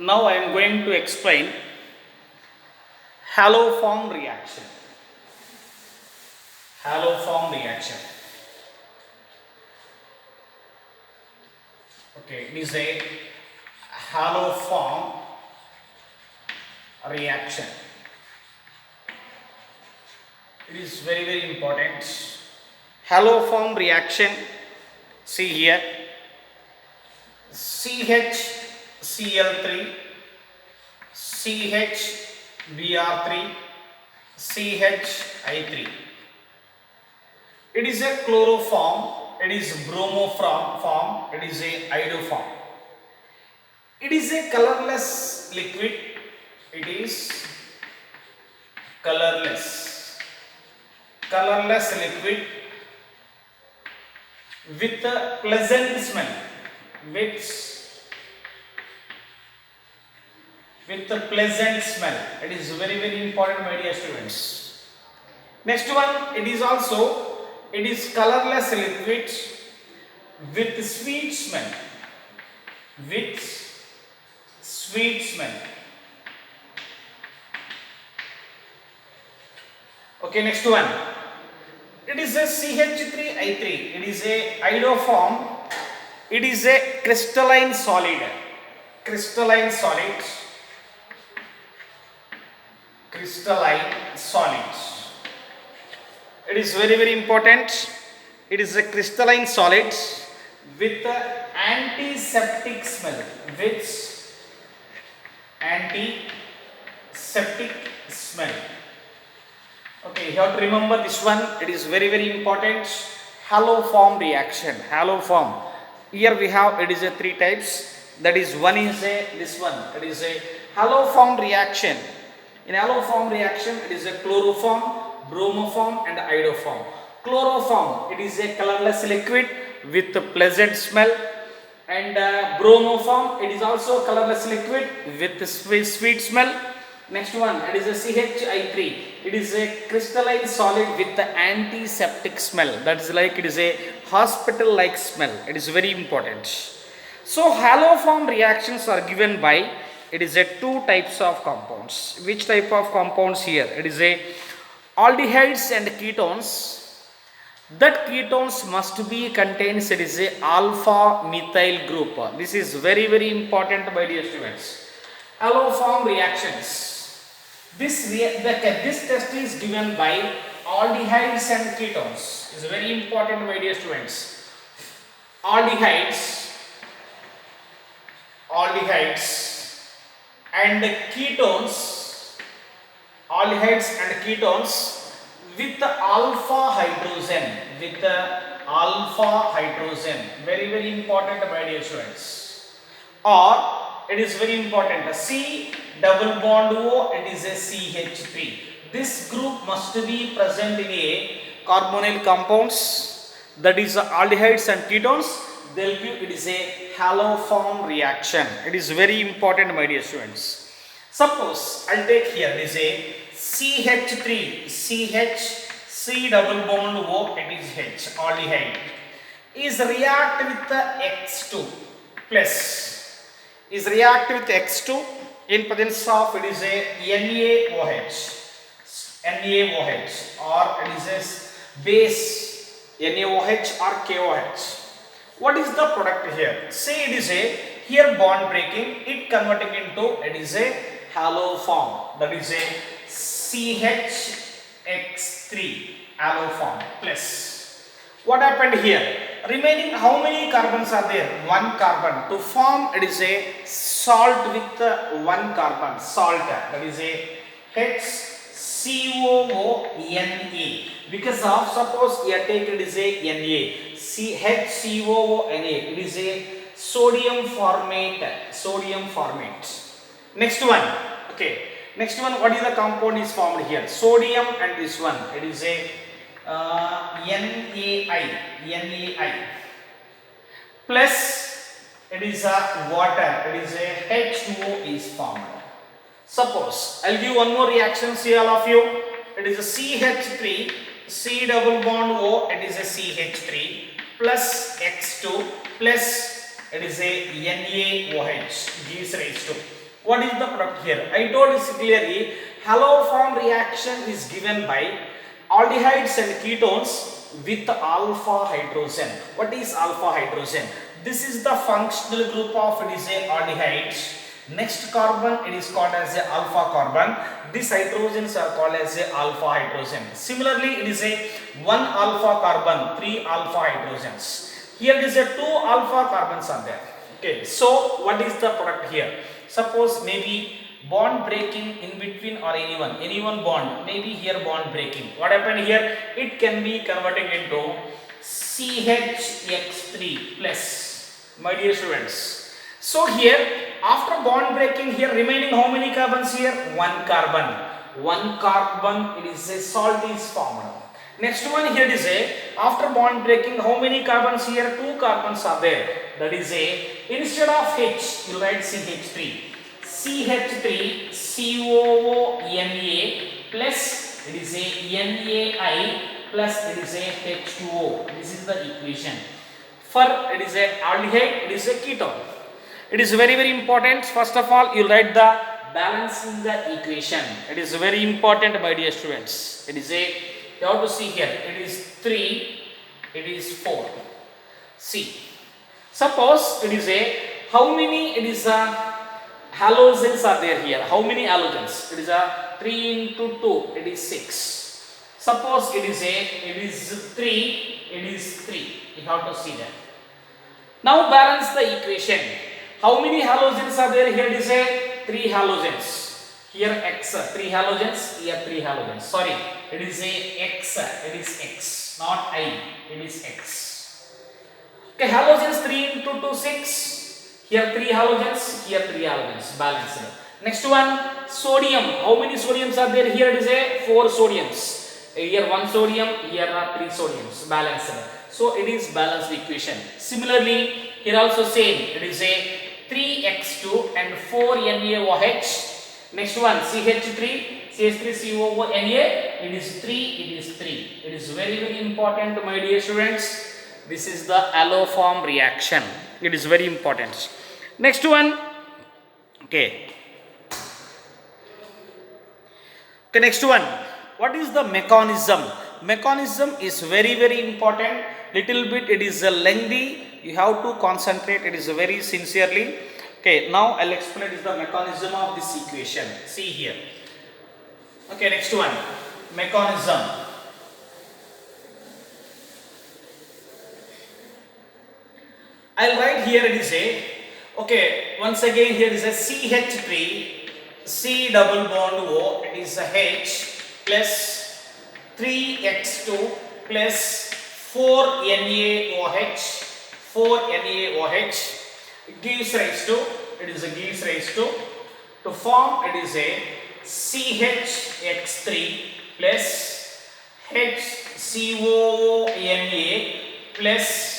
Now I am going to explain haloform reaction. Haloform reaction. Okay, it is a haloform reaction. It is very important. Haloform reaction. See here, CHCl3, CHBr3, CHI3. It is a chloroform, it is bromoform, it is a iodoform. It is a colorless liquid, it is colorless liquid with a pleasant smell, with a pleasant smell. It is very important, my dear students. Next one, it is colorless liquid with sweet smell. Okay, next one. It is a CH3I3. It is a iodoform. It is a crystalline solid. It is very important. It is a crystalline solid with antiseptic smell. Okay, you have to remember this one. It is very important. Haloform reaction. Haloform. Here we have, it is a three types. That is, one is this one. It is a haloform reaction. In haloform reaction, it is a chloroform, bromoform, and iodoform. Chloroform, it is a colorless liquid with a pleasant smell, and bromoform, it is also colorless liquid with a sweet smell. Next one, it is a CHI3. It is a crystalline solid with the antiseptic smell. That is like, it is a hospital-like smell. It is very important. So haloform reactions are given by, it is a two types of compounds. Which type of compounds here? It is a aldehydes and ketones. That ketones must be contains, it is a alpha methyl group. This is very important, my dear students. Haloform reactions. This test is given by aldehydes and ketones. Is very important, my dear students. Aldehydes and ketones, with the alpha hydrogen, very important, my dear students. Or it is very important, C double bond O, it is a CH3. This group must be present in a carbonyl compounds, that is aldehydes and ketones. They'll give, it is a haloform reaction. It is very important, my dear students. Suppose I'll take here, it is a CH3, C double bond O, it is H, aldehyde, is react with the X2 plus, in presence of, it is a NaOH, or it is a base NaOH or KOH. What is the product here? Say it is a, here bond breaking, it converting into, it is a haloform, that is a CHX3 haloform plus. What happened here? Remaining, how many carbons are there? One carbon. To form, it is a salt with one carbon, that is a HCOONA. Because of, suppose you take, it is a Na, HCOONA, it is a sodium formate. Next one, okay. Next one, what is the compound is formed here? Sodium and this one, it is a NaI plus, it is a water, it is a H2O is formed. Suppose I'll give one more reaction, see all of you. It is a CH3, C double bond O, it is a CH3 plus X2 plus, it is a NaOH, gives rise to What is the product here? I told you clearly, haloform reaction is given by aldehydes and ketones with alpha hydrogen. What is alpha hydrogen? This is the functional group of, it is a aldehydes. Next carbon, it is called as a alpha carbon. These hydrogens are called as a alpha hydrogen. Similarly, it is a 1 alpha carbon, 3 alpha hydrogens. Here it is a 2 alpha carbons are there. Okay, so what is the product here? Suppose maybe bond breaking in between or anyone bond, maybe here bond breaking. What happened here? It can be converting into CHX3 plus, my dear students. So here after bond breaking, here remaining how many carbons here? 1 carbon. 1 carbon, it is a salt is formed. Next one here is a, after bond breaking, how many carbons here? 2 carbons are there. That is a, instead of H, you write CH3. CH3 COONA plus it is a NaI plus it is a H2O. This is the equation. For it is a aldehyde, it is a ketone. It is very important. First of all, you write the balancing the equation. It is very important, my dear students. It is a, you have to see here, it is 3, it is 4. See, suppose it is a, how many it is a halogens are there here? How many halogens? It is a 3 into 2, it is 6. Suppose it is a, it is 3, it is 3. You have to see that. Now balance the equation. How many halogens are there? Here it is a 3 halogens. Here X, 3 halogens, here 3 halogens. Sorry, it is a X, it is X, not I, it is X. Okay, halogens 3 into 2, 6. Here 3 halogens, here 3 halogens, balanced. Next one, sodium. How many sodiums are there? Here it is a 4 sodiums. Here 1 sodium, here are 3 sodiums, balanced. So it is balanced equation. Similarly, here also same. It is a 3x2 and 4 NaOH. Next one, CH3, CH3COONA. It is 3, it is 3. It is very important, my dear students. This is the alloform reaction. It is very important. Next one, okay. Next one, what is the mechanism? Mechanism is very important. Little bit it is lengthy. You have to concentrate. It is very sincerely. Okay, now I'll explain is the mechanism of this equation. See here. Okay, next one, mechanism. I'll write here it is a, okay, once again here is a CH3, C double bond O, it is a H plus 3x2 plus 4 NaOH, 4 NaOH gives rise to, it is a gives rise to form it is a CHX3 plus HCOONA plus,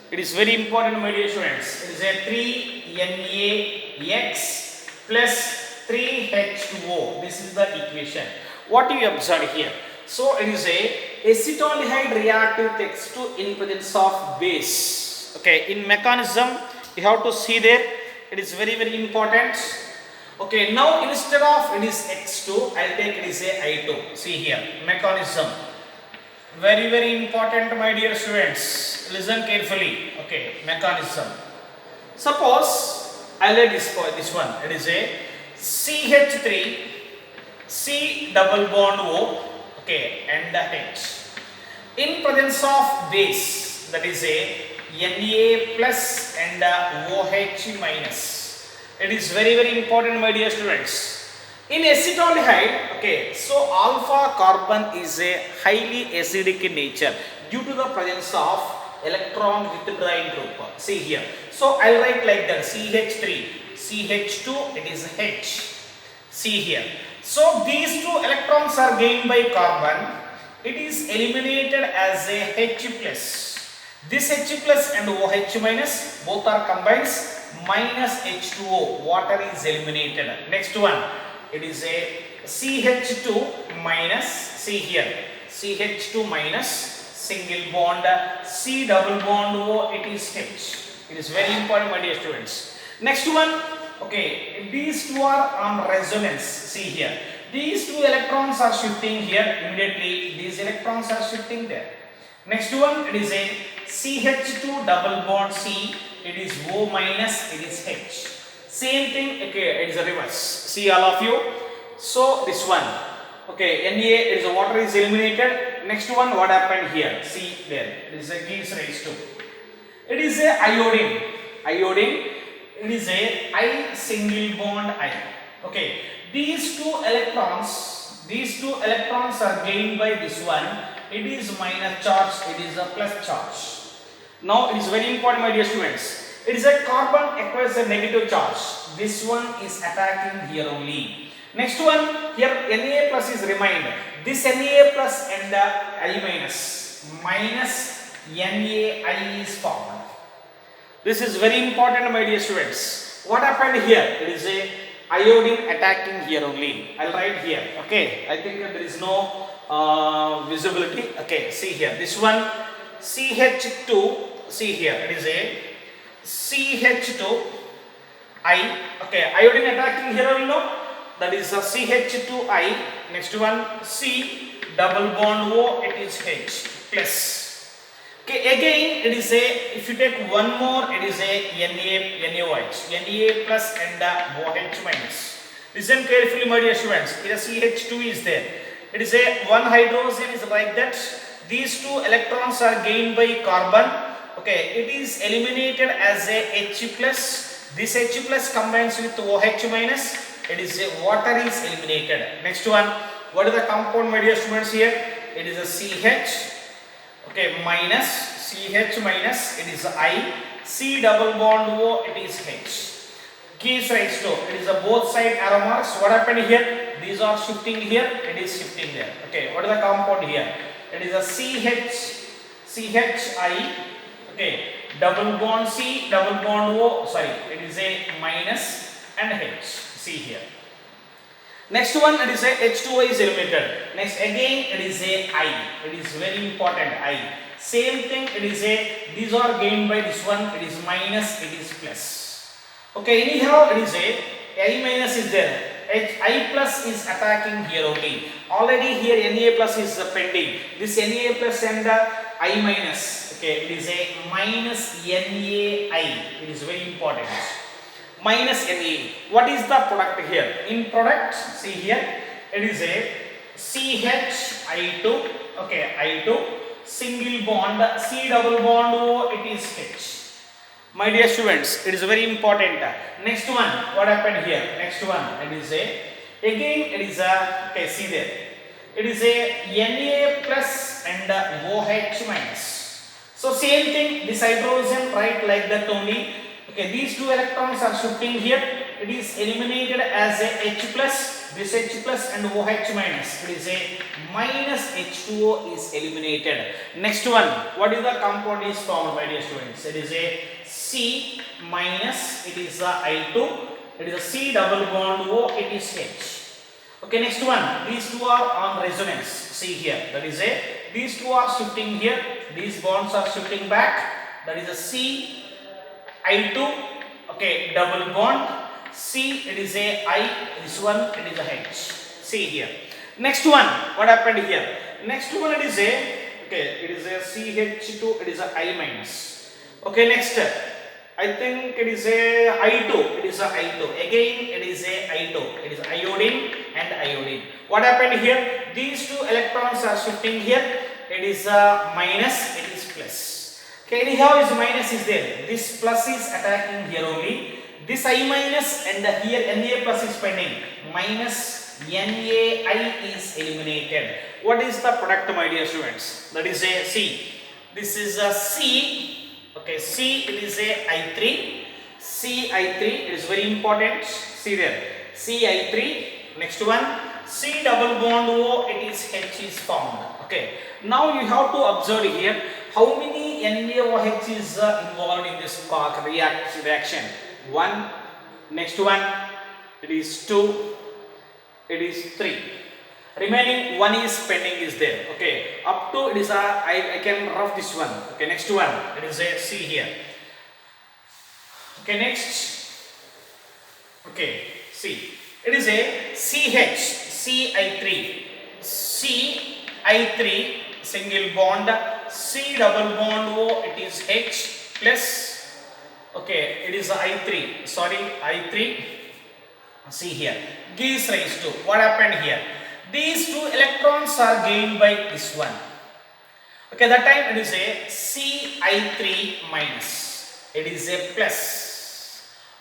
it is very important, my dear students. It is a 3NaX plus 3H2O. This is the equation. What do you observe here? So it is a acetaldehyde reactive takes to in presence of base. Okay, in mechanism you have to see there. It is very important. Okay, now instead of it is X2, I'll take it is a I2. See here, mechanism. Very important, my dear students. Listen carefully. Okay, mechanism. Suppose I'll let this one. It is a CH3, C double bond O. Okay, and H. In presence of base, that is a Na plus and OH minus. It is very important, my dear students. In acetaldehyde, okay, so alpha carbon is a highly acidic in nature due to the presence of electron withdrawing group. See here. So I'll write like that, CH3, CH2, it is H. See here. So these two electrons are gained by carbon. It is eliminated as a H plus. This H plus and OH minus both are combined, minus H2O. Water is eliminated. Next one. It is a CH2 minus, see here, CH2 minus single bond, C double bond O, it is H. It is very important, my dear students. Next one, Okay, these two are on resonance. See here, these two electrons are shifting here immediately. These electrons are shifting there. Next one, it is a CH2 double bond C. It is O minus. It is H. Same thing. Okay, it is a reverse. See all of you. So this one. Okay, Na, it is a water is eliminated. Next one, what happened here? See there. It is a gives rise to. It is a iodine. Iodine. It is a I single bond I. Okay. These two electrons are gained by this one. It is minus charge. It is a plus charge. Now it is very important, my dear students. It is a carbon acquires a negative charge. This one is attacking here only. Next one, here Na plus is remained. This Na plus and I minus NaI is formed. This is very important, my dear students. What happened here? It is a iodine attacking here only. I'll write here. Okay, I think there is no visibility. Okay, see here. This one CH2. See here. It is a CH2I. Okay, iodine attacking here only. No? That is a CH2I. Next one C double bond O. It is H plus. Okay, again it is a, if you take one more, it is a NaOH, Na plus and OH minus. Listen carefully, my dear students. Here CH2 is there. It is a one hydrogen is like that. These two electrons are gained by carbon. Okay, it is eliminated as a H plus. This H plus combines with OH minus. It is a water is eliminated. Next one, what is the compound, my dear students? Here it is a CH. Okay, minus CH minus, it is I, C double bond O, it is H. Gives rise to, it is a both side arrow marks. What happened here? These are shifting here, it is shifting there. Okay, what is the compound here? It is a CHI, okay, double bond C, double bond O, sorry, it is a minus and H. See here. Next one, it is a H2O is eliminated. Next again it is a I. It is very important, I. Same thing, it is a, these are gained by this one, it is minus, it is plus. Okay, anyhow it is a, I minus is there. I plus is attacking here only. Already here Na plus is pending. This Na plus and I minus. Okay, it is a minus NaI. It is very important. Minus Na. What is the product here? In product, see here, it is a CHI2, okay, I2, single bond, C double bond O, it is H. My dear students, it is very important. Next one, what happened here? Next one, it is a, again it is a, okay, see there, it is a Na plus and OH minus. So same thing, this hydrogen, right, like that only. Okay, these two electrons are shifting here. It is eliminated as a H plus, this H plus and OH minus. It is a minus H2O is eliminated. Next one, what is the compound is formed, my dear students? It is a C minus, it is a I2, it is a C double bond O, it is H. Okay, next one, these two are on resonance. See here, that is a, these two are shifting here, these bonds are shifting back. That is a C I2, okay, double bond, C, it is a I, this one, it is a H. See here. Next one, what happened here? Next one, it is a, okay, it is a CH2, it is a I minus. Okay, next, I think it is a I2, it is a I2. Again, it is a I2, it is iodine and iodine. What happened here? These two electrons are shifting here. It is a minus, it is plus. Okay, anyhow is minus is there. This plus is attacking here only. This I minus and here Na plus is pending. Minus NaI is eliminated. What is the product, my dear students? That is a C. This is a C. Okay, C, it is a I3. CI3, it is very important. See there. CI3. Next one, C double bond O, it is H is formed. Okay. Now you have to observe here how many NaOH is involved in this reaction. 1, next one, it is 2, it is 3. Remaining 1 is pending is there. Okay, up to it is a, I can rough this one. Okay, next one, it is a C here. Okay, next. Okay, see, it is a CH, CI3, CI3 single bond, C double bond O, it is H plus, okay, it is I3, sorry, I3, see here, gives rise to, what happened here? These two electrons are gained by this one. Okay, that time it is a Ci3 minus, it is a plus.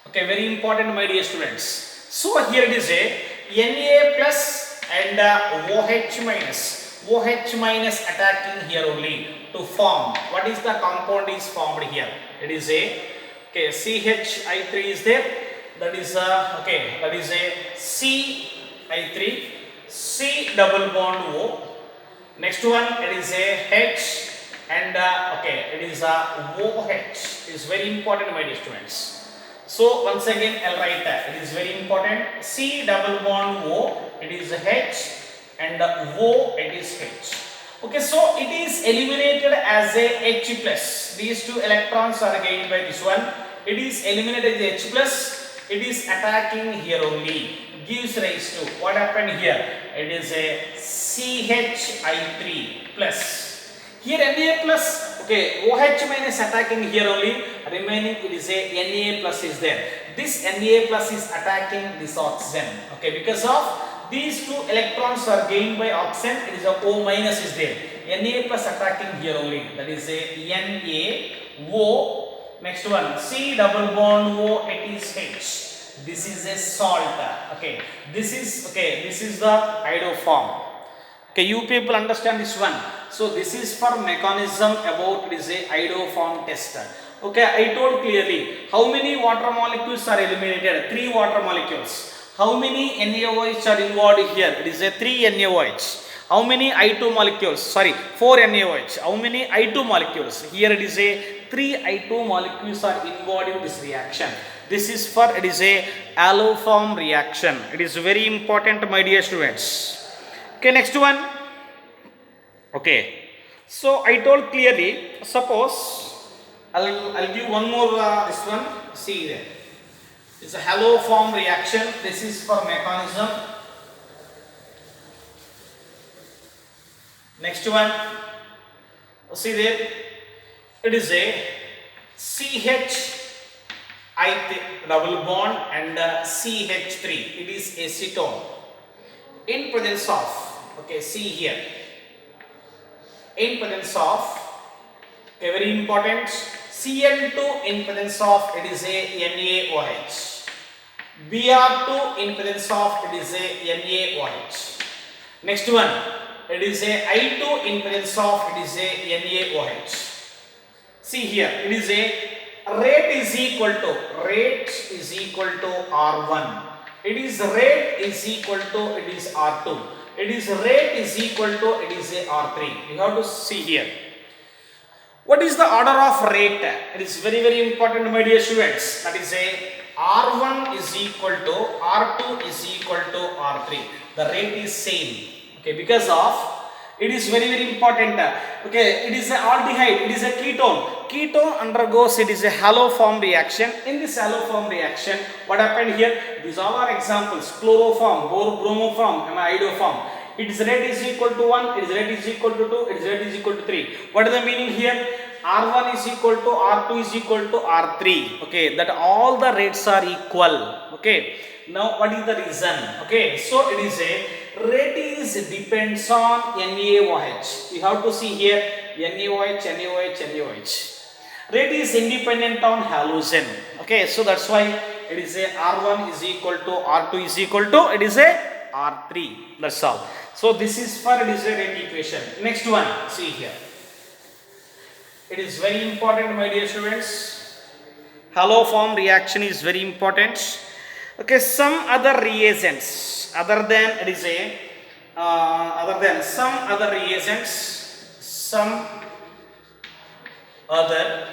Okay, very important, my dear students. So here it is a Na plus and OH minus. OH minus attacking here only to form. What is the compound is formed here? It is a, okay, CHI3 is there. That is a, okay, that is a CI3, C double bond O. Next one, it is a H and okay, it is a OH. It is very important, my dear students. So once again, I'll write that. It is very important. C double bond O, it is H and O, it is H. Okay, so it is eliminated as a H plus. These two electrons are gained by this one. It is eliminated as H plus. It is attacking here only. Gives rise to, what happened here? It is a CHI3 plus. Here Na plus, okay, OH minus attacking here only, remaining it is a Na plus is there. This Na plus is attacking this oxygen, okay, because of these two electrons are gained by oxygen, it is a O minus is there. Na plus attacking here only, that is a Na, O, next one, C double bond O, it is H. This is a salt, okay, this is the iodoform. Okay, you people understand this one. So this is for mechanism about, it is a iodoform test. Okay, I told clearly how many water molecules are eliminated. 3 water molecules. How many NaOH are involved here? It is a 3 NaOH. How many I2 molecules? Sorry, 4 NaOH. How many I2 molecules? Here it is a 3 I2 molecules are involved in this reaction. This is for, it is a alloform reaction. It is very important, my dear students. Okay, next one. Okay, so I told clearly, suppose I'll give one more this one. See there, it's a haloform reaction. This is for mechanism. Next one, see there, it is a CH double bond and CH3. It is acetone in presence of, okay, see here, in presence of, okay, very important, Cl2 in presence of, it is a NaOH. Br2 in presence of, it is a NaOH. Next one, it is a I2 in presence of, it is a NaOH. See here, it is a rate is equal to R1. It is rate is equal to, it is R2. It is rate is equal to, it is a R3. You have to see here. What is the order of rate? It is very, very important, my dear students. That is a R1 is equal to R2 is equal to R3. The rate is same. Okay, because of, it is very, very important. Okay, it is an aldehyde, it is a ketone. Ketone undergoes, it is a haloform reaction. In this haloform reaction, what happened here? These all are examples. Chloroform, bromoform, iodoform. Its rate is equal to 1, its rate is equal to 2, its rate is equal to 3. What is the meaning here? R1 is equal to R2 is equal to R3. Okay, that all the rates are equal. Okay, now what is the reason? Okay, so it is a rate is depends on NaOH. You have to see here NaOH, NaOH, NaOH. Rate is independent on halogen. Okay, so that's why it is a R1 is equal to R2 is equal to, it is a R3. That's all. So this is for, it is a rate equation. Next one, see here. It is very important, my dear students. Haloform reaction is very important. Okay, some other reagents other than, it is a other than some other reagents, some other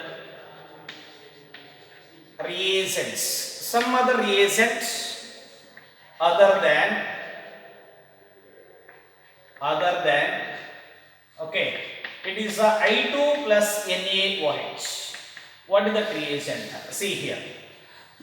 reagents other than, okay, it is a I2 plus NaOH. What is the reagent? See here.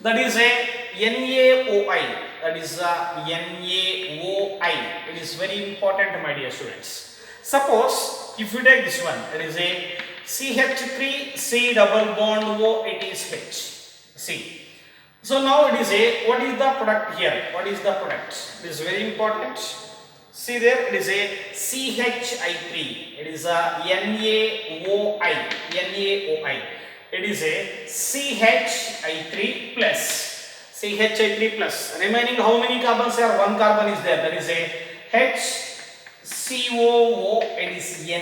That is a NaOI. That is a NaOI. It is very important, my dear students. Suppose if you take this one, it is a CH3 C double bond O. It is H. See. So now it is a, what is the product here? What is the product? This is very important. See there, it is a CHI3. It is a NaOI. NaOI. It is a CHI3 plus. CHI3 plus. Remaining how many carbons are? One carbon is there. That is a HCOO. It is Na.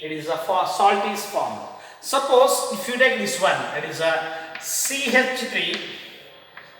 It is a salt is formed. Suppose if you take this one, it is a CH3,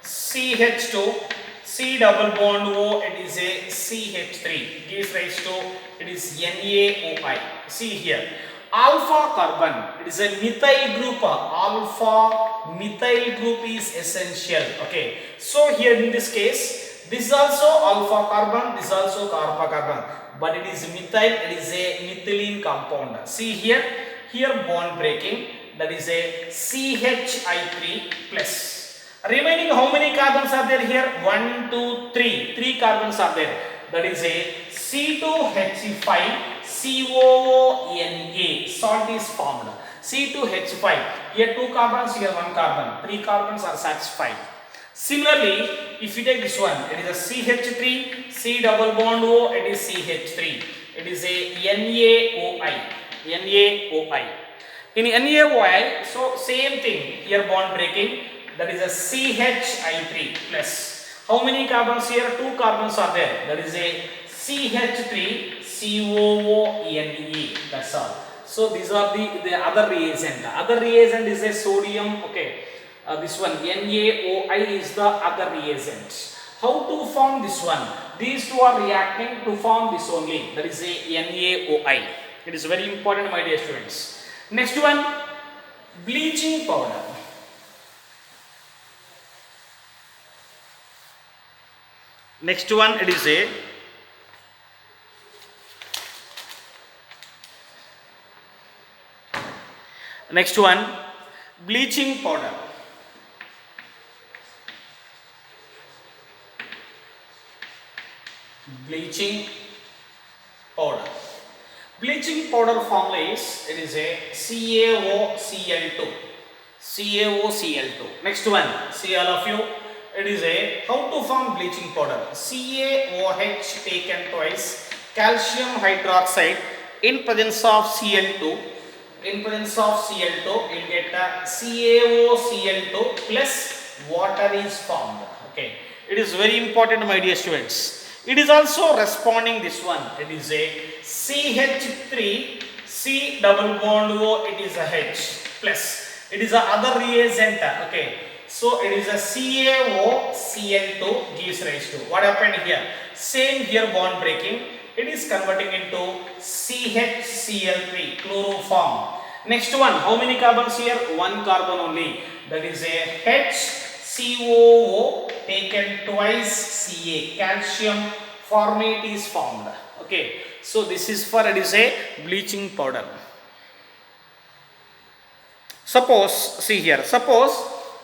CH2, C double bond O. It is a CH3. Gives rise to, it is NaOI. See here. Alpha carbon, it is a methyl group. Alpha methyl group is essential. Okay, so here in this case, this is also alpha carbon, this is also alpha carbon, but it is methyl, it is a methylene compound. See here, here bond breaking, that is a CHI3 plus. Remaining how many carbons are there here? 1, 2, 3. 3 carbons are there. That is a C2H5 COONA. Salt is formed. C2H5. Here 2 carbons, here 1 carbon. 3 carbons are satisfied. Similarly, if you take this one, it is a CH3 C double bond O. It is CH3. It is a NaOI. NaOI. In NaOI, so same thing. Here bond breaking. That is a CHI3 plus. How many carbons here? 2 carbons are there. That is a CH3 COONE. That's all. So these are the other reagent. Other reagent is a sodium. Okay. This one NaOI is the other reagent. How to form this one? These two are reacting to form this only. That is a NaOI. It is very important, my dear students. Next one, bleaching powder. Next one, it is a next one, bleaching powder. Bleaching powder. Bleaching powder formula is, it is a CaOCl2. CaOCl2. Next one, see all of you. It is a, how to form bleaching powder? CaOH taken twice, calcium hydroxide in presence of Cl2. In presence of Cl2, you will get a CaOCl2 plus water is formed. Okay, it is very important, my dear students. It is also responding this one. It is a CH3 C double bond O. It is a H plus. It is a other reagent. Okay. So it is a CaOCl2 gives rise to. What happened here? Same here bond breaking. It is converting into CHCl3 chloroform. Next one. How many carbons here? 1 carbon only. That is a HCOO taken twice Ca. Calcium formate is formed. Okay. So this is for, it is a bleaching powder. Suppose, see here. Suppose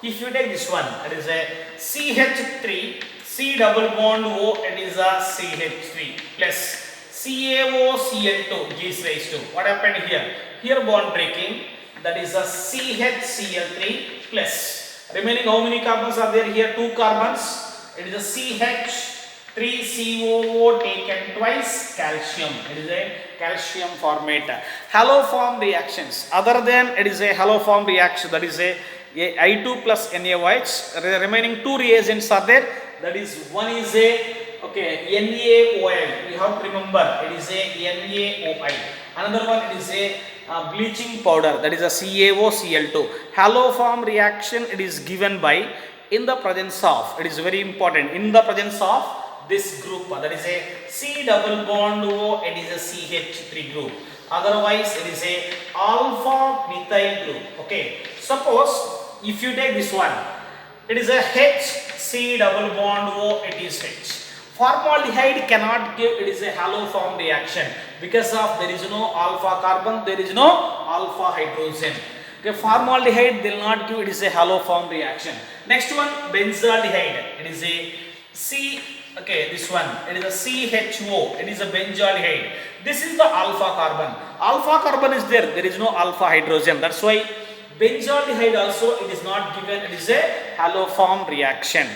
if you take this one, it is a CH3 C double bond O. It is a CH3 plus CaOCl2 gives rise to. What happened here? Here bond breaking. That is a CHCl3 plus. Remaining how many carbons are there here? 2 carbons. It is a CH3COO taken twice calcium. It is a calcium formate. Haloform reactions. Other than it is a haloform reaction, that is a I2 plus NaOH. Remaining 2 reagents are there. That is, one is a, okay, NaOI. You have to remember, it is a NaOI. Another one, it is a bleaching powder. That is a CaOCl2. Haloform reaction, it is given by, in the presence of, it is very important, in the presence of this group. That is a C double bond O. It is a CH3 group. Otherwise, it is a alpha methyl group. Okay. Suppose if you take this one, it is a HC double bond O. It is H. Formaldehyde cannot give, it is a haloform reaction because of there is no alpha carbon, there is no alpha hydrogen. Okay, formaldehyde they will not give, it is a hollow form reaction. Next one, benzaldehyde, it is a C, okay, this one, it is a CHO, it is a benzaldehyde. This is the alpha carbon. Alpha carbon is there is no alpha hydrogen. That's why benzaldehyde also it is not given, it is a hollow form reaction.